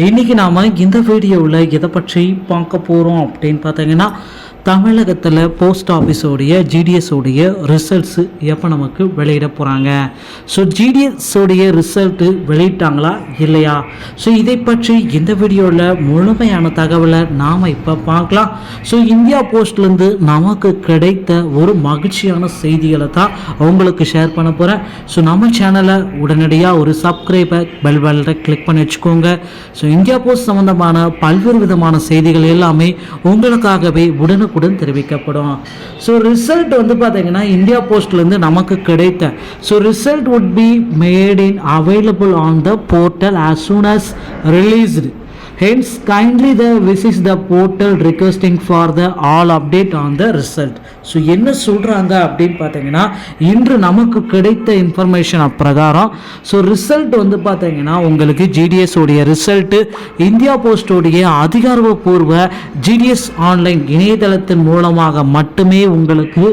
இன்றைக்கி நாம் இந்த வீடியோவில் எதை பற்றி பார்க்க போகிறோம் அப்படின்னு பார்த்தீங்கன்னா, தமிழகத்தில் போஸ்ட் ஆஃபீஸோடைய ஜிடிஎஸோடைய ரிசல்ட்ஸு எப்போ நமக்கு வெளியிட போகிறாங்க. ஸோ ஜிடிஎஸோடைய ரிசல்ட்டு வெளியிட்டாங்களா இல்லையா? ஸோ இதை பற்றி இந்த வீடியோவில் முழுமையான தகவலை நாம் இப்போ பார்க்கலாம். ஸோ இந்தியா போஸ்ட்லேருந்து நமக்கு கிடைத்த ஒரு மகிழ்ச்சியான செய்திகளை தான் உங்களுக்கு ஷேர் பண்ண போகிறேன். ஸோ நம்ம சேனலை உடனடியாக ஒரு சப்ஸ்கிரைபர் பெல் பட்டனை கிளிக் பண்ணி வச்சுக்கோங்க. ஸோ இந்தியா போஸ்ட் சம்மந்தமான பல்வேறு விதமான செய்திகள் எல்லாமே உங்களுக்காகவே உடனுக்குடன் தெரிவிக்கப்படும். ஸோ ரிசல்ட் வந்து பார்த்தீங்கன்னா இந்தியா போஸ்ட்லேருந்து நமக்கு கிடைத்த result would be made in available on the portal as soon as released. Hence, kindly visit the portal requesting for the all update on the result. So என்ன சொல்கிறாங்க அப்படின்னு பார்த்தீங்கன்னா, இன்று நமக்கு கிடைத்த இன்ஃபர்மேஷன் பிரகாரம் ரிசல்ட் வந்து பார்த்தீங்கன்னா உங்களுக்கு ஜிடிஎஸ் உடைய ரிசல்ட்டு இந்தியா போஸ்டோடைய அதிகாரப்பூர்வ ஜிடிஎஸ் ஆன்லைன் இணையதளத்தின் மூலமாக மட்டுமே உங்களுக்கு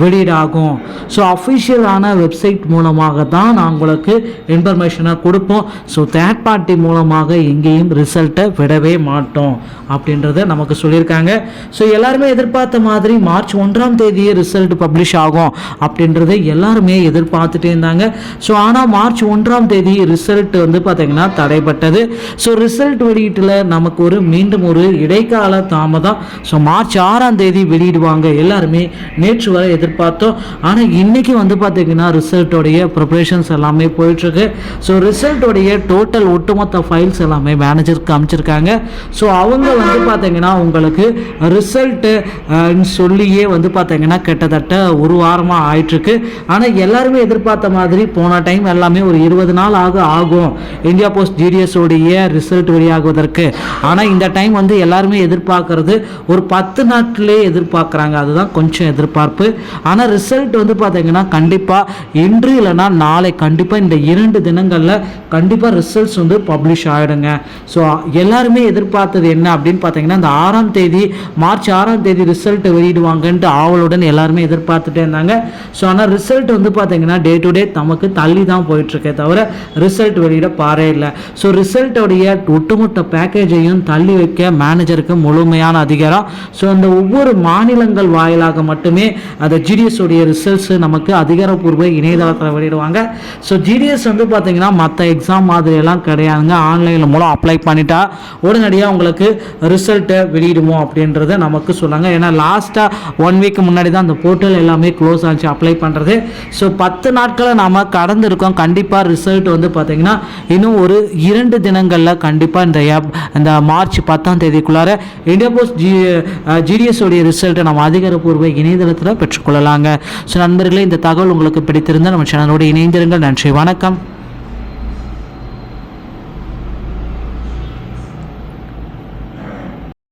வெளியிடாகும். ஸோ அஃபிஷியலான வெப்சைட் மூலமாக தான் நான் உங்களுக்கு இன்ஃபர்மேஷனாக கொடுப்போம். ஸோ தேர்ட் பார்ட்டி மூலமாக எங்கேயும் ரிசல்ட்டை விடவே மாட்டோம் அப்படின்றத நமக்கு சொல்லியிருக்காங்க. ஸோ எல்லாருமே எதிர்பார்த்த மாதிரி மார்ச் 1ஆம் தேதியே ரிசல்ட் பப்ளிஷ் ஆகும் அப்படின்றத எல்லாருமே எதிர்பார்த்துட்டே இருந்தாங்க. ஸோ ஆனால் மார்ச் 1ஆம் தேதி ரிசல்ட் வந்து பார்த்தீங்கன்னா தடைப்பட்டது. ஸோ ரிசல்ட் வெளியீட்டில் நமக்கு மீண்டும் ஒரு இடைக்கால தாமதம். ஸோ மார்ச் 6ஆம் தேதி வெளியிடுவாங்க எல்லாருமே நேற்று வரை எதிர்பார்த்தோம். ஆனால் இன்னைக்கு வந்து பார்த்தீங்கன்னா ரிசல்ட்டோடைய ப்ரிப்பரேஷன்ஸ் எல்லாமே போயிட்டுருக்கு. ஸோ ரிசல்ட்டோடைய டோட்டல் ஒட்டுமொத்த ஃபைல்ஸ் எல்லாமே மேனேஜருக்கு அமைச்சிருக்காங்க. ஸோ அவங்க வந்து பார்த்தீங்கன்னா உங்களுக்கு ரிசல்ட்டு சொல்லியே வந்து பார்த்தீங்கன்னா கிட்டத்தட்ட ஒரு வாரமாக ஆயிட்டுருக்கு. ஆனால் எல்லாருமே எதிர்பார்த்த மாதிரி போன டைம் எல்லாமே ஒரு 20 நாள் ஆகும் இந்தியா போஸ்ட் ஜிடிஎஸ் உடைய ரிசல்ட் வெளியாகுவதற்கு. ஆனால் இந்த டைம் வந்து எல்லாருமே எதிர்பார்க்கறது ஒரு 10 நாட்களே எதிர்பார்க்குறாங்க. அதுதான் கொஞ்சம் எதிர்பார்ப்பு. ஆனால் ரிசல்ட் வந்து பார்த்தீங்கன்னா கண்டிப்பாக இன்று இல்லைனா நாளை கண்டிப்பாக இந்த 2 தினங்களில் கண்டிப்பாக ரிசல்ட்ஸ் வந்து பப்ளிஷ் ஆகிடுங்க. ஸோ எல்லாருமே எதிர்பார்த்தது என்ன அப்படின்னு பார்த்தீங்கன்னா, இந்த 6ஆம் தேதி மார்ச் 6ஆம் தேதி ரிசல்ட் வெளியிடுவாங்கன்ட்டு ஆவலுடன் எல்லாருமே எதிர்பார்த்துட்டே இருந்தாங்க. ஸோ ஆனால் ரிசல்ட் வந்து பார்த்தீங்கன்னா டே டு டே நமக்கு தள்ளி தான் போயிட்டுருக்கே தவிர ரிசல்ட் வெளியிட பாரே இல்லை. ஸோ ரிசல்ட்டோடைய ஒட்டுமொத்த பேக்கேஜையும் தள்ளி வைக்க மேனேஜருக்கு முழுமையான அதிகாரம். ஸோ அந்த ஒவ்வொரு மாநிலங்கள் வாயிலாக மட்டுமே அந்த ஜிடிஎஸ் உடைய ரிசல்ட்ஸ் நமக்கு அதிகாரப்பூர்வ இணையதளத்தில் வெளியிடுவாங்க. ஸோ ஜிடிஎஸ் வந்து பார்த்தீங்கன்னா மற்ற எக்ஸாம் மாதிரியெல்லாம் கிடையாதுங்க. ஆன்லைனில் மூலம் அப்ளை பண்ணிட்டா உடனடியாக உங்களுக்கு ரிசல்ட்டை வெளியிடுவோம் அப்படின்றத நமக்கு சொன்னாங்க. ஏன்னா லாஸ்ட்டாக 1 வீக் முன்னாடி தான் அந்த போர்ட்டல் எல்லாமே க்ளோஸ் ஆச்சு அப்ளை பண்ணுறது. ஸோ 10 நாட்களை நாம் கடந்திருக்கோம். கண்டிப்பாக ரிசல்ட் வந்து பார்த்திங்கன்னா இன்னும் ஒரு 2 தினங்களில் கண்டிப்பாக இந்த மார்ச் 10ஆம் தேதிக்குள்ளார இந்தியா போஸ்ட் ஜிடிஎஸ் உடைய ரிசல்ட்டை நம்ம அதிகாரப்பூர்வ இணையதளத்தில் பெற்றுக்கொள்ளலாங்க. ஸோ நண்பர்களே, இந்த தகவல் உங்களுக்கு பிடித்திருந்தால் நம்ம சேனலோடு இணைந்திருங்கள். நன்றி, வணக்கம்.